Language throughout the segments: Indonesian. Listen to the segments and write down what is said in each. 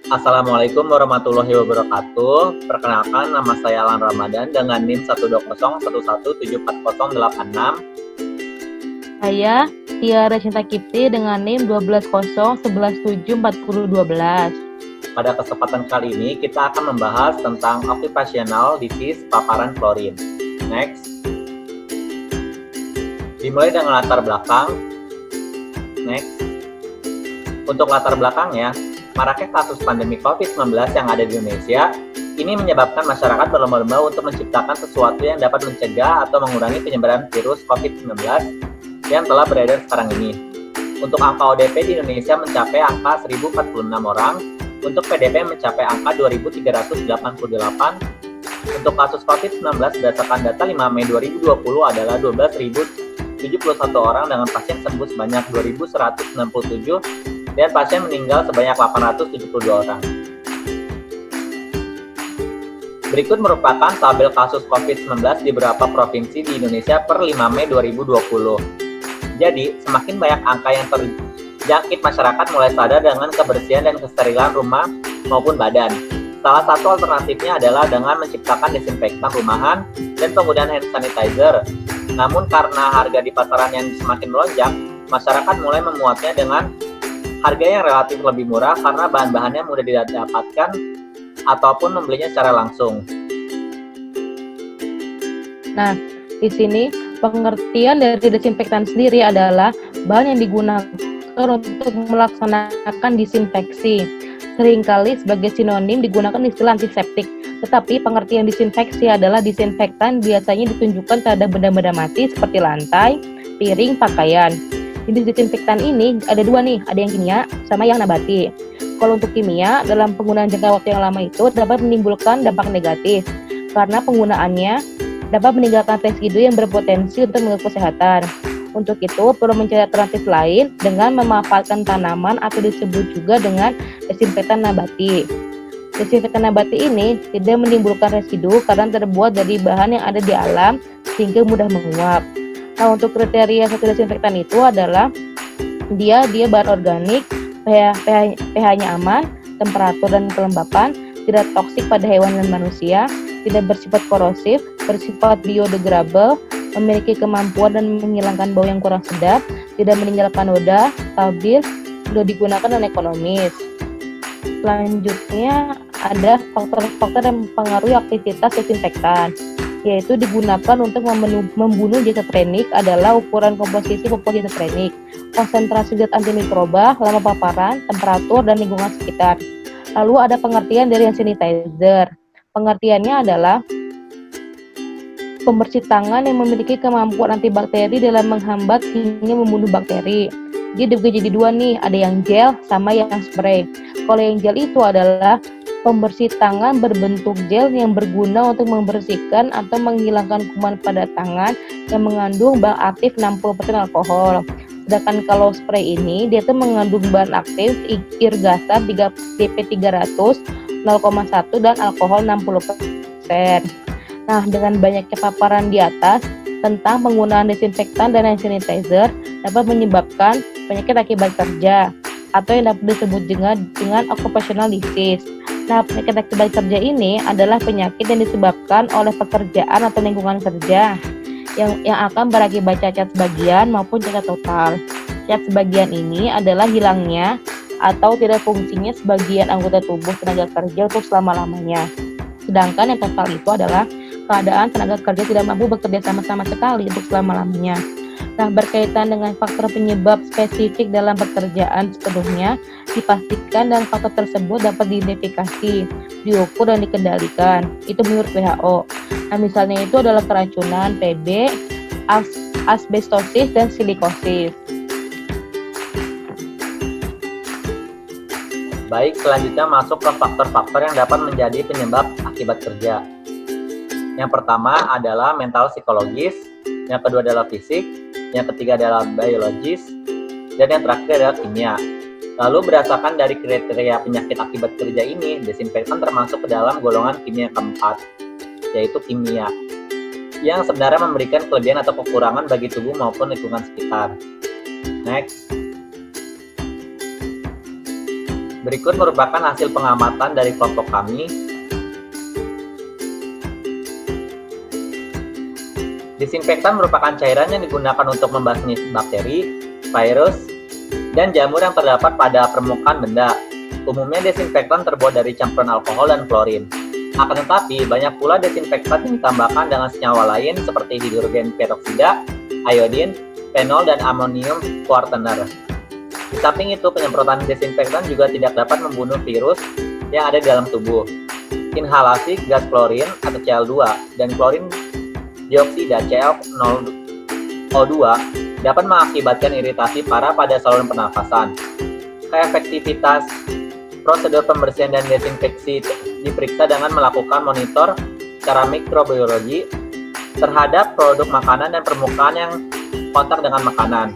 Assalamualaikum warahmatullahi wabarakatuh. Perkenalkan, nama saya Alan Ramadan dengan NIM 12011174086. Saya Tiara Cinta Kipti dengan NIM 1201174012. Pada kesempatan kali ini kita akan membahas tentang occupational disease paparan klorin. Next. Dimulai dengan latar belakang. Next. Untuk latar belakangnya, maraknya kasus pandemi COVID-19 yang ada di Indonesia, ini menyebabkan masyarakat berlomba-lomba untuk menciptakan sesuatu yang dapat mencegah atau mengurangi penyebaran virus COVID-19 yang telah beredar sekarang ini. Untuk angka ODP di Indonesia mencapai angka 1.046 orang, untuk PDP mencapai angka 2.388. Untuk kasus COVID-19 berdasarkan data 5 Mei 2020 adalah 12.071 orang dengan pasien sembuh sebanyak 2.167 dan pasien meninggal sebanyak 872 orang. Berikut merupakan tabel kasus COVID-19 di beberapa provinsi di Indonesia per 5 Mei 2020. Jadi, semakin banyak angka yang terjangkit, masyarakat mulai sadar dengan kebersihan dan kesterilan rumah maupun badan. Salah satu alternatifnya adalah dengan menciptakan desinfektan rumahan dan penggunaan hand sanitizer. Namun karena harga di pasaran yang semakin melonjak, masyarakat mulai memuatnya dengan harga yang relatif lebih murah karena bahan-bahannya mudah didapatkan ataupun membelinya secara langsung. Nah, di sini pengertian dari desinfektan sendiri adalah bahan yang digunakan untuk melaksanakan disinfeksi. Seringkali sebagai sinonim digunakan istilah antiseptik, tetapi pengertian disinfeksi adalah disinfektan biasanya ditunjukkan terhadap benda-benda mati seperti lantai, piring, pakaian. Jenis disinfektan ini ada dua nih, ada yang kimia sama yang nabati. Kalau untuk kimia, dalam penggunaan jangka waktu yang lama itu dapat menimbulkan dampak negatif karena penggunaannya dapat meninggalkan residu yang berpotensi untuk mengganggu kesehatan. Untuk itu, perlu mencari alternatif lain dengan memanfaatkan tanaman atau disebut juga dengan desinfektan nabati. Desinfektan nabati ini tidak menimbulkan residu karena terbuat dari bahan yang ada di alam sehingga mudah menguap. Nah, untuk kriteria satu desinfektan itu adalah dia bahan organik, pH-nya aman, temperatur dan kelembapan, tidak toksik pada hewan dan manusia, tidak bersifat korosif, bersifat biodegradable, memiliki kemampuan dan menghilangkan bau yang kurang sedap, tidak meninggalkan noda, stabil, mudah digunakan dan ekonomis. Selanjutnya ada faktor-faktor yang mempengaruhi aktivitas desinfektan, yaitu digunakan untuk membunuh schizofrenik adalah ukuran komposisi pupuk schizofrenik, konsentrasi zat antimikroba, lama paparan, temperatur, dan lingkungan sekitar. Lalu ada pengertian dari hand sanitizer. Pengertiannya adalah pembersih tangan yang memiliki kemampuan antibakteri dalam menghambat hingga membunuh bakteri. Dia dibagi jadi dua nih, ada yang gel sama yang spray. Kalau yang gel itu adalah pembersih tangan berbentuk gel yang berguna untuk membersihkan atau menghilangkan kuman pada tangan yang mengandung bahan aktif 60% alkohol. Sedangkan kalau spray ini, dia tuh mengandung bahan aktif irgasat DP300, 0,1 dan alkohol 60%. Nah, dengan banyaknya paparan di atas tentang penggunaan desinfektan dan hand sanitizer dapat menyebabkan penyakit akibat kerja atau yang dapat disebut dengan occupational disease. Nah, penyakit akibat kerja ini adalah penyakit yang disebabkan oleh pekerjaan atau lingkungan kerja yang akan berakibat cacat sebagian maupun cacat total. Cacat sebagian ini adalah hilangnya atau tidak fungsinya sebagian anggota tubuh tenaga kerja untuk selama-lamanya. Sedangkan yang total itu adalah keadaan tenaga kerja tidak mampu bekerja sama-sama sekali untuk selama-lamanya. Nah, berkaitan dengan faktor penyebab spesifik dalam pekerjaan sepenuhnya dipastikan dan faktor tersebut dapat diidentifikasi, diukur dan dikendalikan. Itu menurut WHO. Nah, misalnya itu adalah keracunan, TB, asbestosis, dan silikosis. Baik, selanjutnya masuk ke faktor-faktor yang dapat menjadi penyebab akibat kerja. Yang pertama adalah mental psikologis, yang kedua adalah fisik, yang ketiga adalah biologis, dan yang terakhir adalah kimia. Lalu berdasarkan dari kriteria penyakit akibat kerja ini, desinfektan termasuk ke dalam golongan kimia keempat, yaitu kimia, yang sebenarnya memberikan kelebihan atau kekurangan bagi tubuh maupun lingkungan sekitar. Next. Berikut merupakan hasil pengamatan dari kelompok kami. Disinfektan merupakan cairan yang digunakan untuk membasmi bakteri, virus, dan jamur yang terdapat pada permukaan benda. Umumnya desinfektan terbuat dari campuran alkohol dan klorin. Akan tetapi, banyak pula desinfektan yang ditambahkan dengan senyawa lain seperti hidrogen peroksida, iodin, fenol, dan amonium kuartener. Di samping itu, penyemprotan desinfektan juga tidak dapat membunuh virus yang ada di dalam tubuh. Inhalasi gas klorin atau Cl2 dan klorin dioksida ClO2 dapat mengakibatkan iritasi parah pada saluran pernafasan. Keefektivitas prosedur pembersihan dan desinfeksi diperiksa dengan melakukan monitor secara mikrobiologi terhadap produk makanan dan permukaan yang kontak dengan makanan.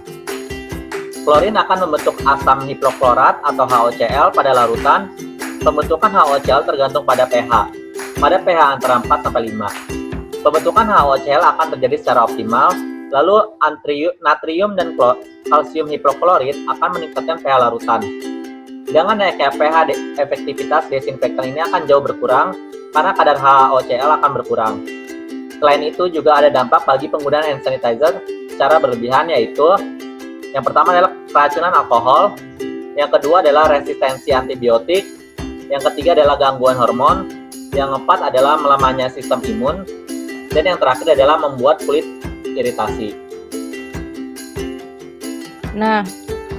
Klorin akan membentuk asam hipoklorat atau HOCl pada larutan. Pembentukan HOCl tergantung pada pH. Pada pH antara 4 sampai 5. Pembentukan HOCl akan terjadi secara optimal, lalu natrium dan kalsium hipoklorit akan meningkatkan pH larutan. Dengan naiknya pH, efektivitas desinfektan ini akan jauh berkurang karena kadar HOCl akan berkurang. Selain itu juga ada dampak bagi penggunaan hand sanitizer secara berlebihan, yaitu yang pertama adalah keracunan alkohol, yang kedua adalah resistensi antibiotik, yang ketiga adalah gangguan hormon, yang keempat adalah melemahnya sistem imun, dan yang terakhir adalah membuat kulit iritasi. Nah,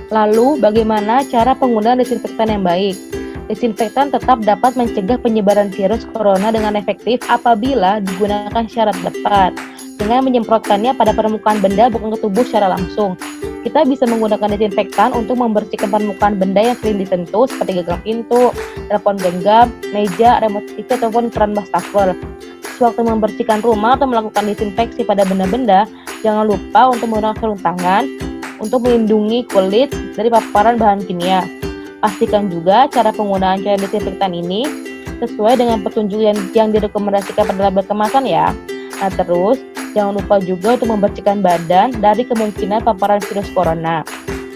lalu bagaimana cara penggunaan desinfektan yang baik? Desinfektan tetap dapat mencegah penyebaran virus corona dengan efektif apabila digunakan secara tepat, dengan menyemprotkannya pada permukaan benda bukan ke tubuh secara langsung. Kita bisa menggunakan desinfektan untuk membersihkan permukaan benda yang sering disentuh seperti gagang pintu, telepon genggam, meja, remote TV, ataupun keran wastafel. Sewaktu membersihkan rumah atau melakukan desinfeksi pada benda-benda, jangan lupa untuk menggunakan sarung tangan untuk melindungi kulit dari paparan bahan kimia. Pastikan juga cara penggunaan cairan desinfektan ini sesuai dengan petunjuk yang direkomendasikan pada label kemasan ya. Nah terus, jangan lupa juga untuk membersihkan badan dari kemungkinan paparan virus corona.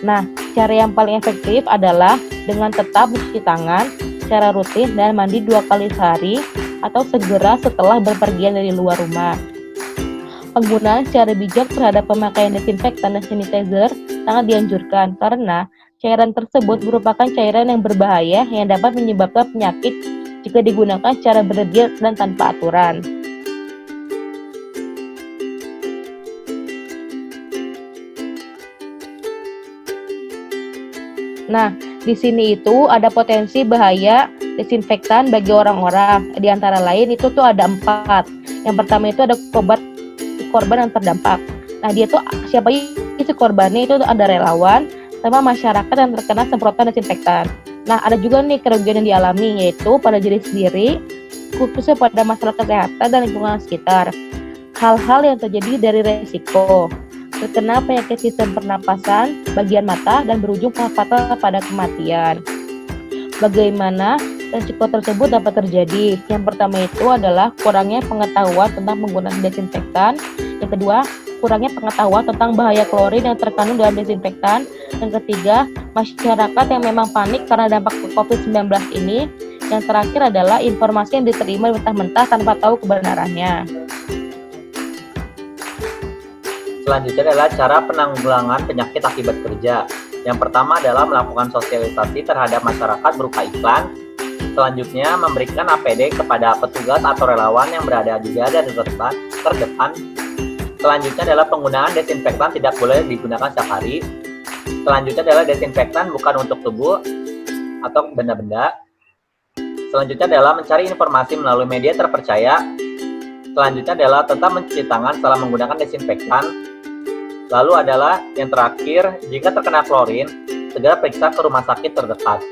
Nah, cara yang paling efektif adalah dengan tetap mencuci tangan secara rutin dan mandi 2 kali sehari atau segera setelah berpergian dari luar rumah. Penggunaan secara bijak terhadap pemakaian desinfektan dan sanitizer sangat dianjurkan karena cairan tersebut merupakan cairan yang berbahaya yang dapat menyebabkan penyakit jika digunakan secara berlebihan dan tanpa aturan. Nah, di sini itu ada potensi bahaya desinfektan bagi orang-orang. Di antara lain itu tuh ada 4. Yang pertama itu ada korban yang terdampak. Nah, dia tuh siapa isi korbannya itu ada relawan sama masyarakat yang terkena semprotan desinfektan. Nah, ada juga nih kerugian yang dialami yaitu pada diri sendiri, khususnya pada masalah kesehatan dan lingkungan sekitar. Hal-hal yang terjadi dari resiko terkena penyakit sistem pernapasan, bagian mata, dan berujung fatal pada kematian. Bagaimana resiko tersebut dapat terjadi? Yang pertama itu adalah kurangnya pengetahuan tentang penggunaan desinfektan. Yang kedua, kurangnya pengetahuan tentang bahaya klorin yang terkandung dalam desinfektan. Yang ketiga, masyarakat yang memang panik karena dampak COVID-19 ini. Yang terakhir adalah informasi yang diterima mentah-mentah tanpa tahu kebenarannya. Selanjutnya adalah cara penanggulangan penyakit akibat kerja. Yang pertama adalah melakukan sosialisasi terhadap masyarakat berupa iklan. Selanjutnya, memberikan APD kepada petugas atau relawan yang berada di garda terdepan. Selanjutnya adalah penggunaan desinfektan tidak boleh digunakan setiap hari. Selanjutnya adalah desinfektan bukan untuk tubuh atau benda-benda. Selanjutnya adalah mencari informasi melalui media terpercaya. Selanjutnya adalah tetap mencuci tangan setelah menggunakan desinfektan. Lalu adalah yang terakhir, jika terkena klorin, segera periksa ke rumah sakit terdekat.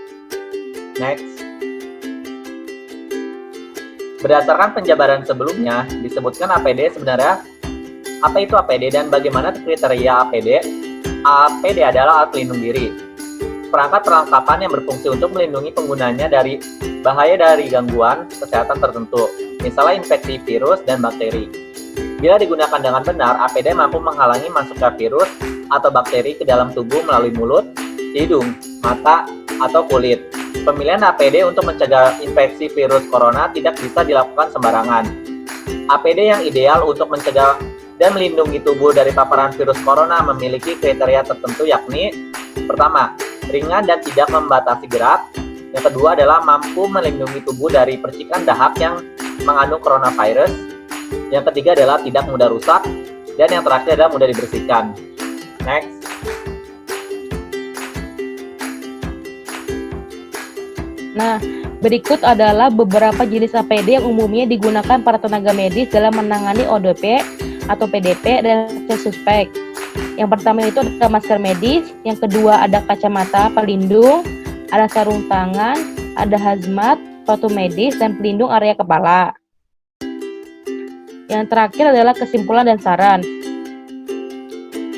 Next. Berdasarkan penjabaran sebelumnya, disebutkan APD sebenarnya apa itu APD dan bagaimana kriteria APD? APD adalah alat pelindung diri. Perangkat perlengkapan yang berfungsi untuk melindungi penggunanya dari bahaya dari gangguan kesehatan tertentu, misalnya infeksi virus dan bakteri. Bila digunakan dengan benar, APD mampu menghalangi masuknya virus atau bakteri ke dalam tubuh melalui mulut, hidung, mata, atau kulit. Pemilihan APD untuk mencegah infeksi virus corona tidak bisa dilakukan sembarangan. APD yang ideal untuk mencegah dan melindungi tubuh dari paparan virus corona memiliki kriteria tertentu, yakni pertama, ringan dan tidak membatasi gerak. Yang kedua adalah mampu melindungi tubuh dari percikan dahak yang mengandung coronavirus. Yang ketiga adalah tidak mudah rusak. Dan yang terakhir adalah mudah dibersihkan. Next. Nah, berikut adalah beberapa jenis APD yang umumnya digunakan para tenaga medis dalam menangani ODP atau PDP dan suspek. Yang pertama itu ada masker medis, yang kedua ada kacamata pelindung, ada sarung tangan, ada hazmat, sepatu medis, dan pelindung area kepala. Yang terakhir adalah kesimpulan dan saran.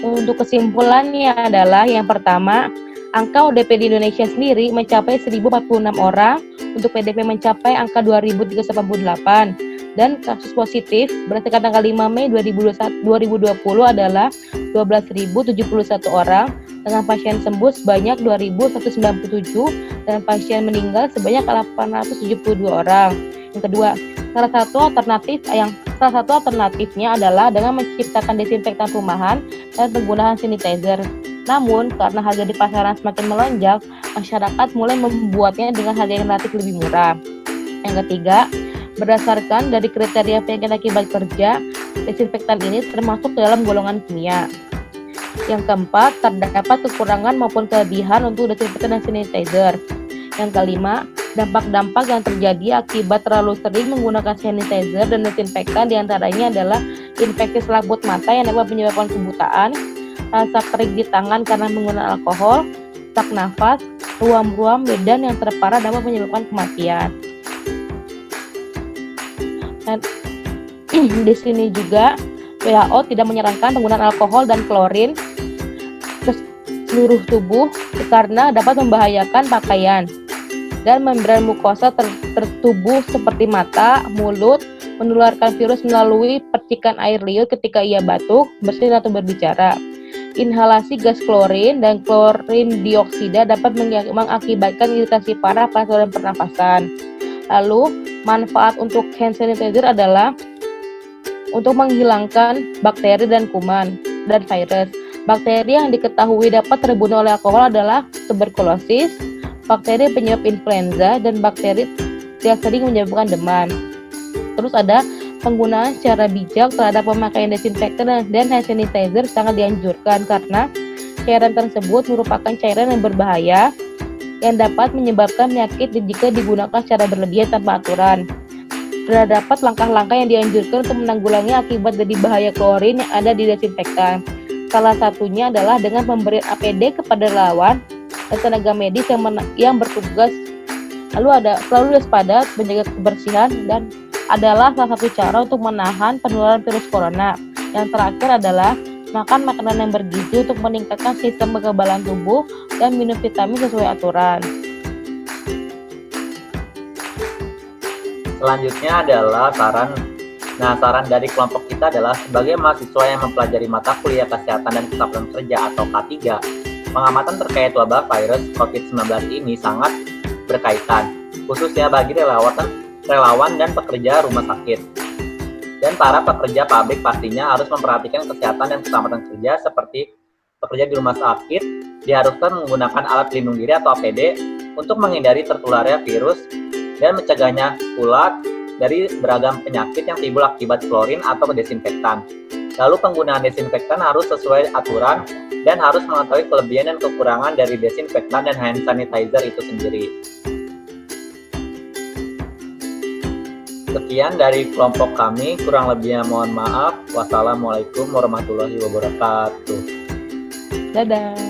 Untuk kesimpulannya adalah yang pertama, angka ODP di Indonesia sendiri mencapai 1.046 orang, untuk PDP mencapai angka 2.388, dan kasus positif berdasarkan tanggal 5 Mei 2020 adalah 12.071 orang, dengan pasien sembuh sebanyak 2.197 dan pasien meninggal sebanyak 872 orang. Yang kedua, salah satu alternatifnya adalah dengan menciptakan desinfektan rumahan dan penggunaan sanitizer. Namun, karena harga di pasaran semakin melonjak, masyarakat mulai membuatnya dengan harga yang relatif lebih murah. Yang ketiga, berdasarkan dari kriteria penyakit akibat kerja, desinfektan ini termasuk dalam golongan kimia. Yang keempat, terdapat kekurangan maupun kelebihan untuk desinfektan dan sanitizer. Yang kelima, dampak-dampak yang terjadi akibat terlalu sering menggunakan sanitizer dan desinfektan diantaranya adalah infeksi selaput mata yang dapat menyebabkan kebutaan, rasa kering di tangan karena menggunakan alkohol, sesak nafas, ruam-ruam medan yang terparah dapat menyebabkan kematian. Dan di sini juga WHO tidak menyarankan penggunaan alkohol dan klorin ke seluruh tubuh karena dapat membahayakan pakaian dan membran mukosa tertubuh seperti mata, mulut, menularkan virus melalui percikan air liur ketika ia batuk, bersin atau berbicara. Inhalasi gas klorin dan klorin dioksida dapat mengakibatkan iritasi parah pada saluran pernafasan. Lalu, manfaat untuk hand sanitizer adalah untuk menghilangkan bakteri dan kuman dan virus. Bakteri yang diketahui dapat terbunuh oleh alkohol adalah tuberkulosis, bakteri penyebab influenza, dan bakteri yang sering menyebabkan demam. Terus ada penggunaan secara bijak terhadap pemakaian desinfektan dan hand sanitizer sangat dianjurkan karena cairan tersebut merupakan cairan yang berbahaya yang dapat menyebabkan penyakit jika digunakan secara berlebihan tanpa aturan. Terdapat langkah-langkah yang dianjurkan untuk menanggulangi akibat dari bahaya klorin yang ada di desinfektan. Salah satunya adalah dengan pemberian APD kepada relawan dan tenaga medis yang bertugas. Selalu waspada, menjaga kebersihan, dan adalah salah satu cara untuk menahan penularan virus corona. Yang terakhir adalah makan makanan yang bergizi untuk meningkatkan sistem kekebalan tubuh dan minum vitamin sesuai aturan. Selanjutnya adalah saran. Saran dari kelompok kita adalah sebagai mahasiswa yang mempelajari mata kuliah kesehatan dan kesehatan kerja atau K3, pengamatan terkait wabah virus COVID-19 ini sangat berkaitan, khususnya bagi relawan dan pekerja rumah sakit. Dan para pekerja pabrik pastinya harus memperhatikan kesehatan dan keselamatan kerja seperti pekerja di rumah sakit diharuskan menggunakan alat pelindung diri atau APD untuk menghindari tertularnya virus dan mencegahnya pula dari beragam penyakit yang timbul akibat klorin atau desinfektan. Lalu penggunaan desinfektan harus sesuai aturan dan harus mengetahui kelebihan dan kekurangan dari desinfektan dan hand sanitizer itu sendiri. Sekian dari kelompok kami, kurang lebihnya mohon maaf. Wassalamualaikum warahmatullahi wabarakatuh. Dadah.